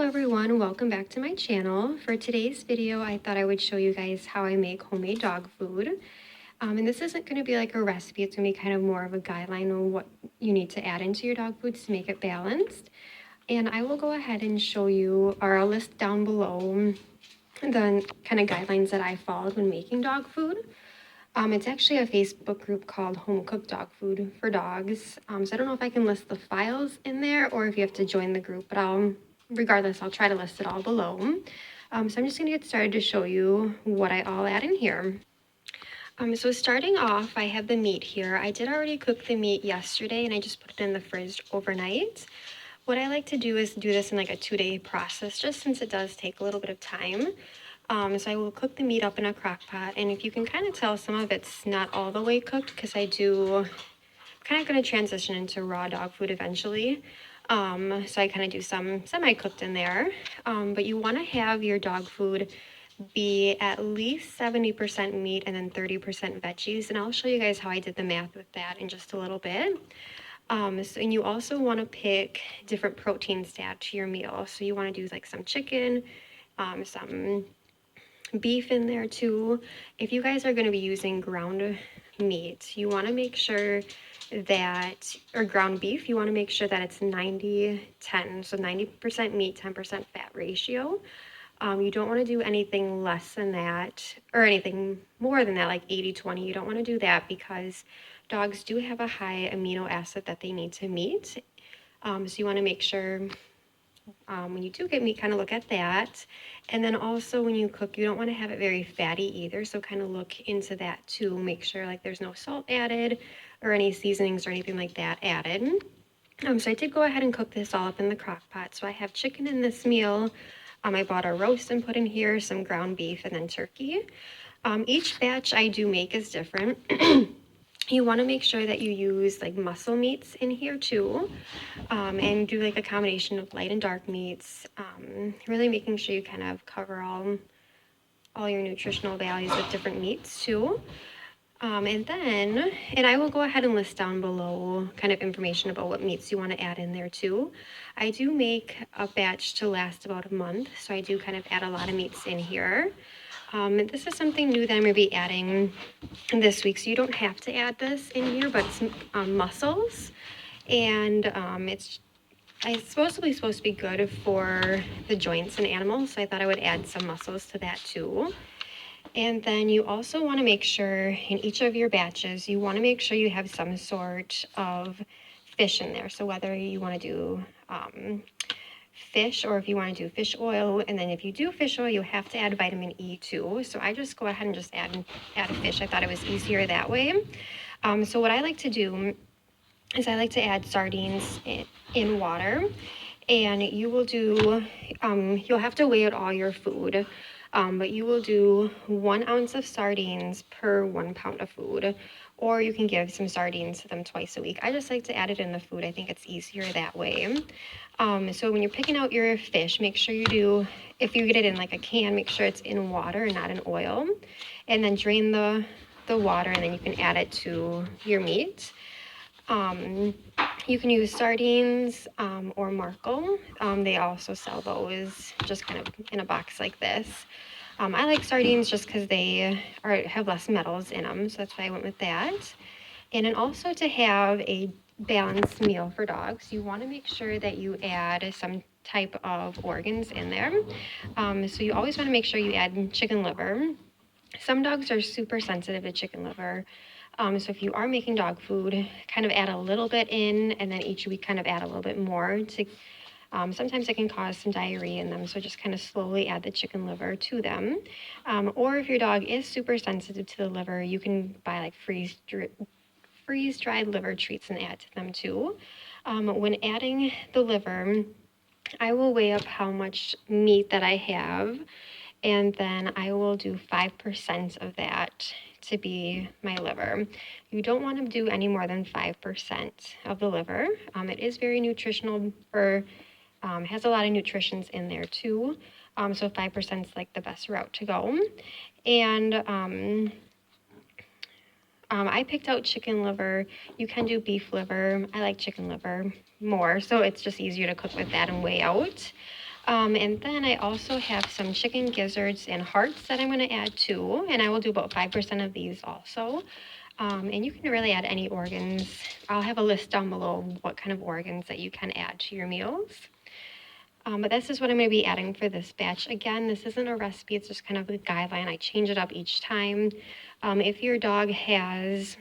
everyone, welcome back to my channel. For today's video, I thought I would show you guys how I make homemade dog food. And this isn't going to be like a recipe, it's going to be kind of more of a guideline on what you need to add into your dog food to make it balanced. And I will go ahead and show you, or I'll list down below the kind of guidelines that I followed when making dog food. It's actually a Facebook group called Home Cooked Dog Food for Dogs. So I don't know if I can list the files in there or if you have to join the group, but regardless, I'll try to list it all below. So I'm just gonna get started to show you what I all add in here. So starting off, I have the meat here. I did already cook the meat yesterday and I just put it in the fridge overnight. What I like to do is do this in like a 2-day process, just since it does take a little bit of time. So I will cook the meat up in a crock pot, and if you can kind of tell, some of it's not all the way cooked because I'm kind of going to transition into raw dog food eventually. So I kind of do some semi-cooked in there, but you want to have your dog food be at least 70% meat and then 30% veggies, and I'll show you guys how I did the math with that in just a little bit. And you also want to pick different proteins to add to your meal. So you want to do like some chicken, some beef in there too. If you guys are going to be using ground meat, you want to make sure that, or ground beef, you want to make sure that it's 90-10, so 90% meat, 10% fat ratio. You don't want to do anything less than that, or anything more than that, like 80-20. You don't want to do that because dogs do have a high amino acid that they need to meet. So you want to make sure when you do get meat, kind of look at that. And then also when you cook, you don't want to have it very fatty either. So kind of look into that too. Make sure like there's no salt added or any seasonings or anything like that added. So I did go ahead and cook this all up in the crock pot. So I have chicken in this meal. I bought a roast and put in here, some ground beef, and then turkey. Each batch I do make is different. You want to make sure that you use like muscle meats in here too, and do like a combination of light and dark meats, really making sure you kind of cover all your nutritional values with different meats too. And I will go ahead and list down below kind of information about what meats you want to add in there too. I do make a batch to last about a month, so I do kind of add a lot of meats in here. This is something new that I'm going to be adding this week, so you don't have to add this in here, but it's mussels, and it's supposed to be good for the joints in animals, so I thought I would add some mussels to that too. And then you also want to make sure in each of your batches, you want to make sure you have some sort of fish in there. So whether you want to do fish or if you want to do fish oil, and then if you do fish oil, you have to add vitamin E too. So I just go ahead and just add a fish. I thought it was easier that way. So what I like to do is I like to add sardines in water, and you will do, you'll have to weigh out all your food. But you will do 1 ounce of sardines per 1 pound of food, or you can give some sardines to them twice a week. I just like to add it in the food. I think it's easier that way. So when you're picking out your fish, make sure you do, if you get it in like a can, make sure it's in water and not in oil, and then drain the water, and then you can add it to your meat. You can use sardines or Markel. They also sell those just kind of in a box like this. I like sardines just because they have less metals in them, so that's why I went with that. And then also to have a balanced meal for dogs, you want to make sure that you add some type of organs in there. So you always want to make sure you add chicken liver. Some dogs are super sensitive to chicken liver. So if you are making dog food, kind of add a little bit in, and then each week kind of add a little bit more to, sometimes it can cause some diarrhea in them, so just kind of slowly add the chicken liver to them. Or if your dog is super sensitive to the liver, you can buy like freeze-dried liver treats and add to them too. When adding the liver, I will weigh up how much meat that I have, and then I will do 5% of that to be my liver. You don't want to do any more than 5% of the liver. It is very nutritional, or has a lot of nutrients in there too. So 5% is like the best route to go. And I picked out chicken liver. You can do beef liver. I like chicken liver more, so it's just easier to cook with that and weigh out. And then I also have some chicken gizzards and hearts that I'm going to add too. And I will do about 5% of these also. And you can really add any organs. I'll have a list down below of what kind of organs that you can add to your meals. But this is what I'm going to be adding for this batch. Again, this isn't a recipe, it's just kind of a guideline. I change it up each time. If your dog has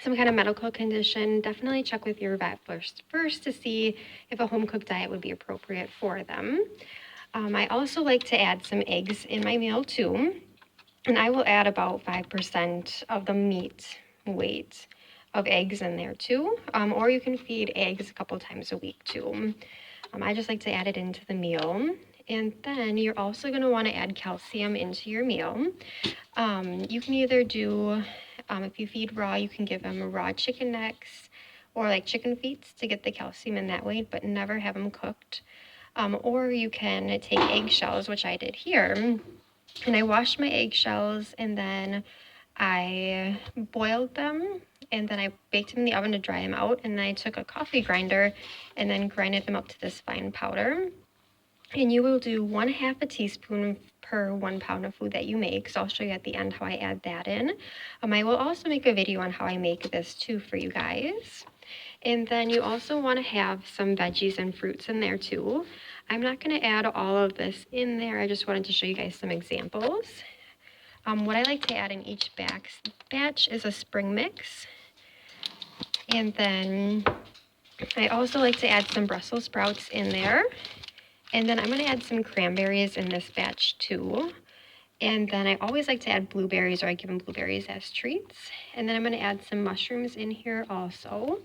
some kind of medical condition, definitely check with your vet first to see if a home cooked diet would be appropriate for them. I also like to add some eggs in my meal too, and I will add about 5% of the meat weight of eggs in there too, or you can feed eggs a couple times a week too. I just like to add it into the meal. And then you're also going to want to add calcium into your meal. You can either do, if you feed raw, you can give them raw chicken necks or like chicken feet to get the calcium in that way, but never have them cooked. Or you can take eggshells, which I did here. And I washed my eggshells and then I boiled them and then I baked them in the oven to dry them out. And then I took a coffee grinder and then grinded them up to this fine powder. And you will do 1/2 teaspoon per 1 pound of food that you make. So I'll show you at the end how I add that in. I will also make a video on how I make this too for you guys. And then you also want to have some veggies and fruits in there too. I'm not going to add all of this in there. I just wanted to show you guys some examples. What I like to add in each batch is a spring mix. And then I also like to add some Brussels sprouts in there. And then I'm going to add some cranberries in this batch too. And then I always like to add blueberries, or I give them blueberries as treats. And then I'm going to add some mushrooms in here also,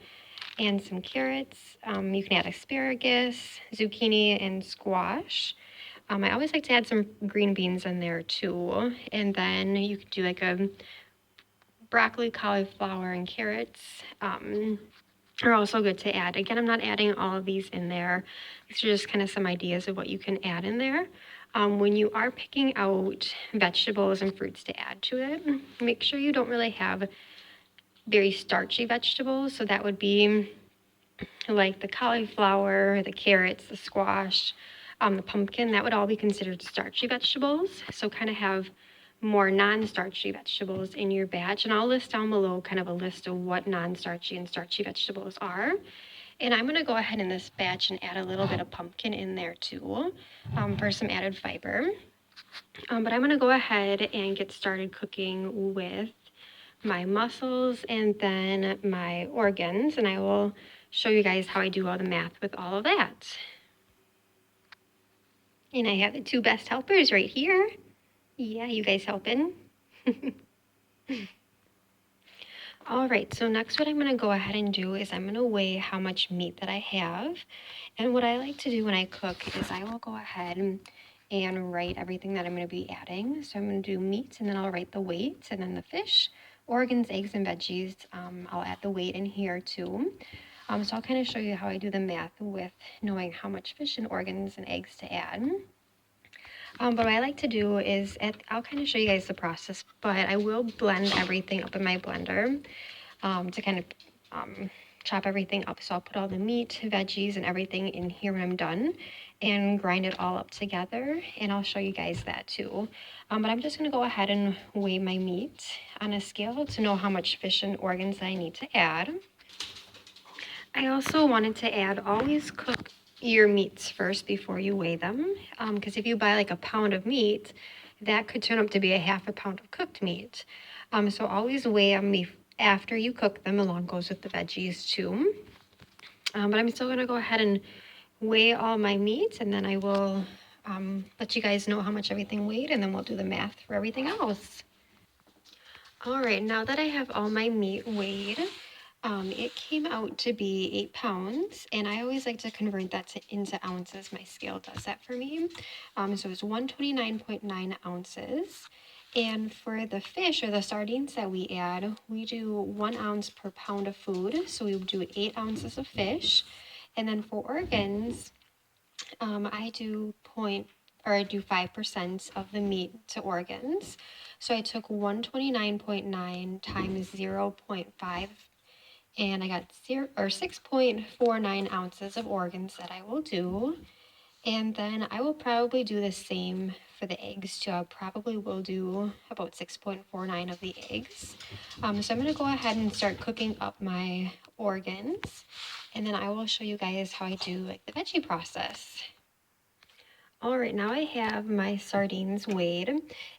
and some carrots. You can add asparagus, zucchini, and squash. I always like to add some green beans in there too. And then you could do like a broccoli, cauliflower, and carrots. Are also good to add. Again, I'm not adding all of these in there. These are just kind of some ideas of what you can add in there. When you are picking out vegetables and fruits to add to it, make sure you don't really have very starchy vegetables. So that would be like the cauliflower, the carrots, the squash, the pumpkin. That would all be considered starchy vegetables. So kind of have more non-starchy vegetables in your batch. And I'll list down below kind of a list of what non-starchy and starchy vegetables are. And I'm going to go ahead in this batch and add a little bit of pumpkin in there too, for some added fiber. But I'm going to go ahead and get started cooking with my mussels and then my organs. And I will show you guys how I do all the math with all of that. And I have the 2 best helpers right here. Yeah, you guys helping? All right, so next what I'm going to go ahead and do is I'm going to weigh how much meat that I have. And what I like to do when I cook is I will go ahead and write everything that I'm going to be adding. So I'm going to do meat, and then I'll write the weight, and then the fish, organs, eggs, and veggies. I'll add the weight in here too. So I'll kind of show you how I do the math with knowing how much fish and organs and eggs to add. But what I like to do is, I'll kind of show you guys the process, but I will blend everything up in my blender to kind of chop everything up. So I'll put all the meat, veggies, and everything in here when I'm done and grind it all up together. And I'll show you guys that too. But I'm just going to go ahead and weigh my meat on a scale to know how much fish and organs I need to add. I also wanted to add, always cook your meats first before you weigh them, because if you buy like a pound of meat, that could turn up to be a 1/2 pound of cooked meat. So always weigh them after you cook them. Along goes with the veggies too. But I'm still going to go ahead and weigh all my meat, and then I will let you guys know how much everything weighed, and then we'll do the math for everything else. All right, now that I have all my meat weighed, it came out to be 8 pounds, and I always like to convert that into ounces. My scale does that for me. So it's 129.9 ounces. And for the fish or the sardines that we add, we do 1 ounce per pound of food. So we do 8 ounces of fish. And then for organs, I do 5% of the meat to organs. So I took 129.9 times 0.5, and I got 6.49 ounces of organs that I will do. And then I will probably do the same for the eggs too. I probably will do about 6.49 of the eggs. So I'm going to go ahead and start cooking up my organs, and then I will show you guys how I do like the veggie process. All right, now I have my sardines weighed,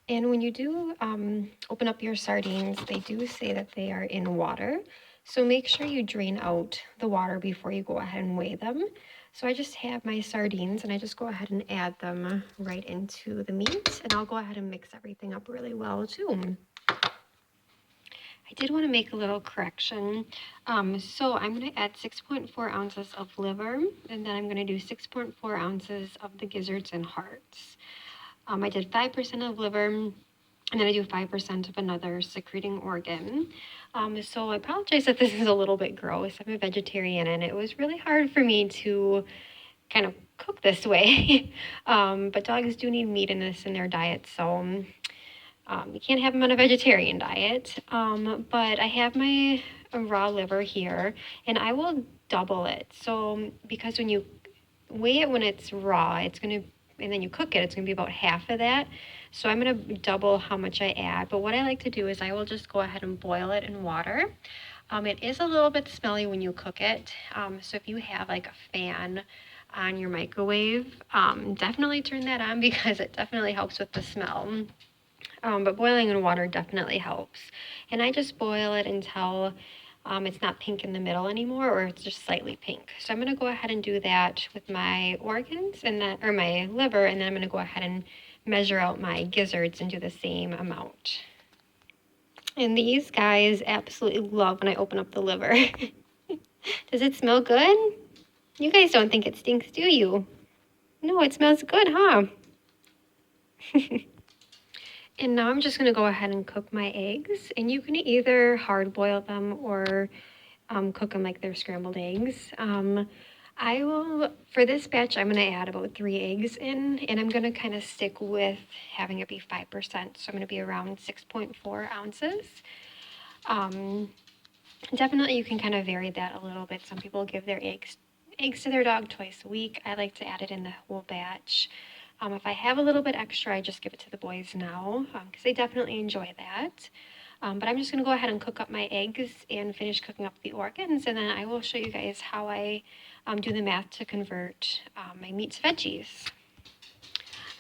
and when you do open up your sardines, they do say that they are in water. So make sure you drain out the water before you go ahead and weigh them. So I just have my sardines, and I just go ahead and add them right into the meat, and I'll go ahead and mix everything up really well too. I did want to make a little correction. So I'm going to add 6.4 ounces of liver, and then I'm going to do 6.4 ounces of the gizzards and hearts. I did 5% of liver, and then I do 5% of another secreting organ. So I apologize if this is a little bit gross. I'm a vegetarian, and it was really hard for me to kind of cook this way. But dogs do need meat in their diet, so you can't have them on a vegetarian diet. But I have my raw liver here, and I will double it. So because when you weigh it when it's raw, it's going to, and then you cook it, it's going to be about half of that. So I'm going to double how much I add. But what I like to do is I will just go ahead and boil it in water. It is a little bit smelly when you cook it. So if you have like a fan on your microwave, definitely turn that on because it definitely helps with the smell. But boiling in water definitely helps. And I just boil it until it's not pink in the middle anymore, or it's just slightly pink. So I'm going to go ahead and do that with my organs and then, or my liver, and then I'm going to go ahead and measure out my gizzards and do the same amount. And these guys absolutely love when I open up the liver. Does it smell good? You guys don't think it stinks, do you? No, it smells good, huh? And now I'm just going to go ahead and cook my eggs. And you can either hard boil them or cook them like they're scrambled eggs. I will, for this batch, I'm going to add about 3 eggs in, and I'm going to kind of stick with having it be 5%. So I'm going to be around 6.4 ounces. Definitely you can kind of vary that a little bit. Some people give their eggs to their dog twice a week. I like to add it in the whole batch. If I have a little bit extra, I just give it to the boys now because they definitely enjoy that. But I'm just going to go ahead and cook up my eggs and finish cooking up the organs, and then I will show you guys how I do the math to convert my meat to veggies.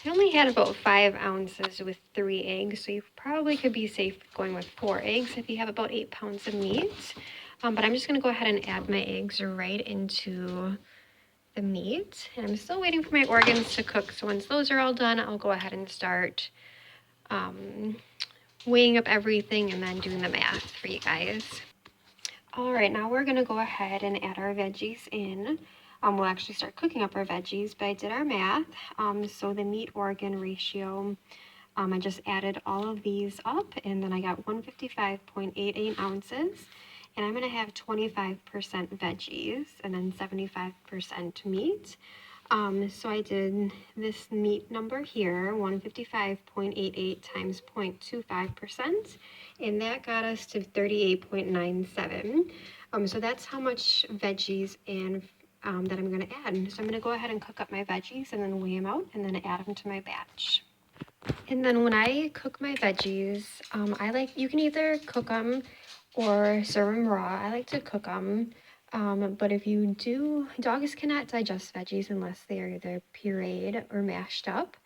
I only had about 5 ounces with 3 eggs, so you probably could be safe going with 4 eggs if you have about 8 pounds of meat. But I'm just going to go ahead and add my eggs right into the meat. And I'm still waiting for my organs to cook, so once those are all done, I'll go ahead and start weighing up everything and then doing the math for you guys. All right, now we're going to go ahead and add our veggies in. We'll actually start cooking up our veggies, but I did our math. So the meat organ ratio, I just added all of these up, and then I got 155.88 ounces. And I'm going to have 25% veggies and then 75% meat. So I did this meat number here, 155.88 times 0.25%, and that got us to 38.97. So that's how much veggies and that I'm going to add. So I'm going to go ahead and cook up my veggies and then weigh them out and then add them to my batch. And then when I cook my veggies, you can either cook them or serve them raw. I like to cook them. But if you do, dogs cannot digest veggies unless they are either pureed or mashed up.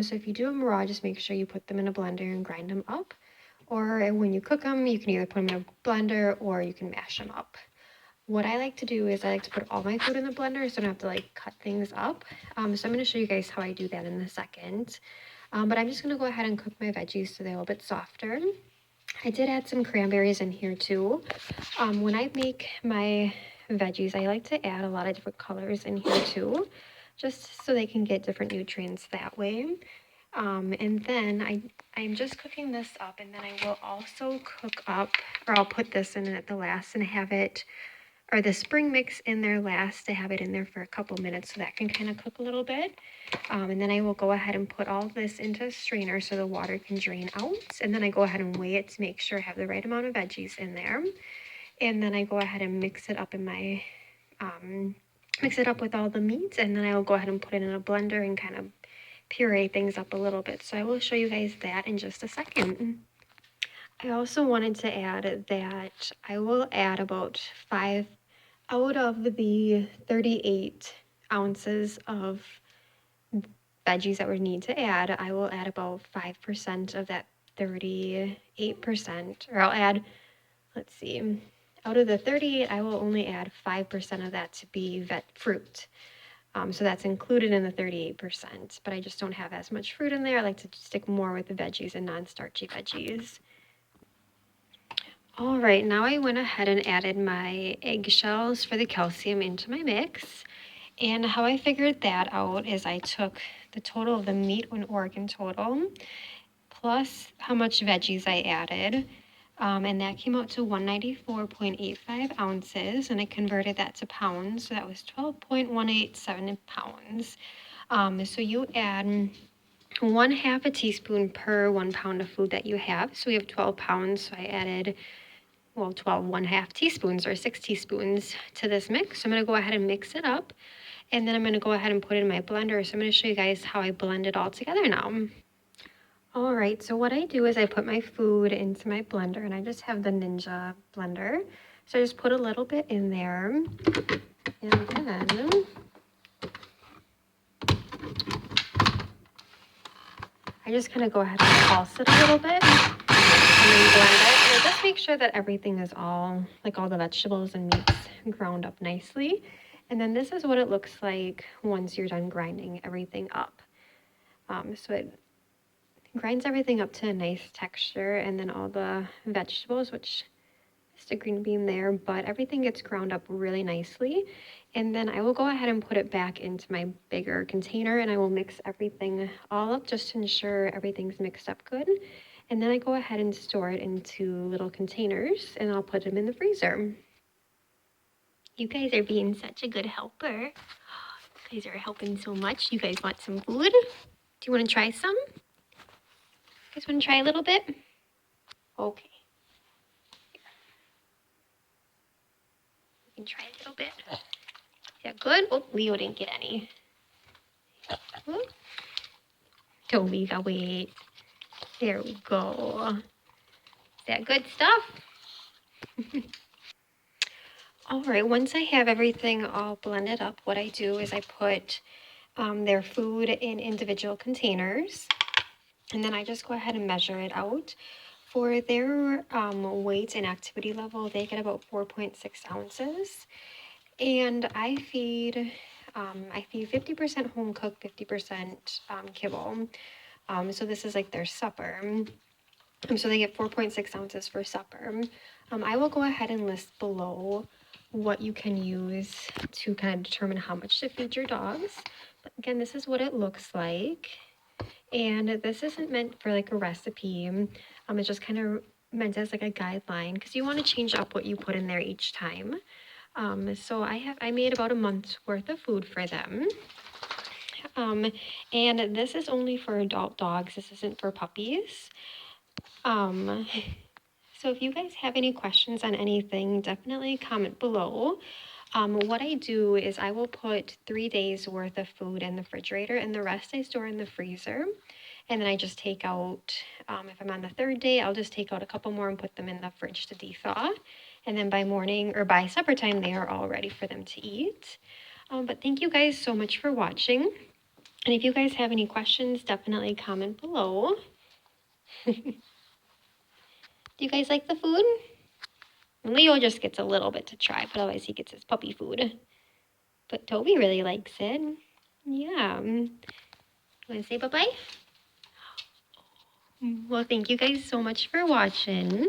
So if you do them raw, just make sure you put them in a blender and grind them up. Or when you cook them, you can either put them in a blender or you can mash them up. What I like to do is I like to put all my food in the blender so I don't have to like cut things up. So I'm going to show you guys how I do that in a second. But I'm just going to go ahead and cook my veggies so they're a little bit softer. I did add some cranberries in here too. When I make my veggies, I like to add a lot of different colors in here too, just so they can get different nutrients that way. And then I'm just cooking this up, and then I will also cook up, or I'll put this in at the last and have it, or the spring mix in there last to have it in there for a couple minutes so that can kind of cook a little bit. And then I will go ahead and put all this into a strainer so the water can drain out. And then I go ahead and weigh it to make sure I have the right amount of veggies in there. And then I go ahead and mix it up in my mix it up with all the meats, and then I will go ahead and put it in a blender and kind of puree things up a little bit. So I will show you guys that in just a second. I also wanted to add that I will add about 5 out of the 38 ounces of veggies that we need to add. I will add about 5% of that 38%, or I'll add, let's see, out of the 38, I will only add 5% of that to be fruit. So that's included in the 38%, but I just don't have as much fruit in there. I like to stick more with the veggies and non-starchy veggies. All right, now I went ahead and added my eggshells for the calcium into my mix. And how I figured that out is I took the total of the meat and organ total, plus how much veggies I added, and that came out to 194.85 ounces, and I converted that to pounds, so that was 12.187 pounds. So you add 1/2 a teaspoon per 1 pound of food that you have. So we have 12 pounds, so I added, well, 12 1/2 teaspoons or 6 teaspoons to this mix. So I'm going to go ahead and mix it up, and then I'm going to go ahead and put it in my blender. So I'm going to show you guys how I blend it all together now. All right, so what I do is I put my food into my blender, and I just have the Ninja blender. So I just put a little bit in there, and then I just kind of go ahead and pulse it a little bit, and then blend it. And I just make sure that everything is all, like all the vegetables and meats, ground up nicely. And then this is what it looks like once you're done grinding everything up. So it grinds everything up to a nice texture, and then all the vegetables, which is the green bean there, but everything gets ground up really nicely. And then I will go ahead and put it back into my bigger container, and I will mix everything all up just to ensure everything's mixed up good. And then I go ahead and store it into little containers, and I'll put them in the freezer. You guys are being such a good helper. You guys are helping so much. You guys want some food? Do you want to try some? You guys want to try a little bit? Okay. You can try a little bit. Is that good? Oh, Leo didn't get any. Oh. Toby got wait. There we go. Is that good stuff? All right, once I have everything all blended up, what I do is I put their food in individual containers, and then I just go ahead and measure it out. For their weight and activity level, they get about 4.6 ounces, and I feed 50% home cooked, 50% kibble. So this is like their supper. So they get 4.6 ounces for supper. I will go ahead and list below what you can use to kind of determine how much to feed your dogs. But again, this is what it looks like. And this isn't meant for like a recipe. It's just kind of meant as like a guideline, because you want to change up what you put in there each time. So I made about a month's worth of food for them. And this is only for adult dogs. This isn't for puppies. So if you guys have any questions on anything, definitely comment below. What I do is I will put 3 days worth of food in the refrigerator, and the rest I store in the freezer. And then I just take out, if I'm on the 3rd day, I'll just take out a couple more and put them in the fridge to thaw. And then by morning or by supper time, they are all ready for them to eat. But thank you guys so much for watching. And if you guys have any questions, definitely comment below. Do you guys like the food? Leo just gets a little bit to try, but otherwise he gets his puppy food. But Toby really likes it. Yeah. You want to say bye-bye? Well, thank you guys so much for watching.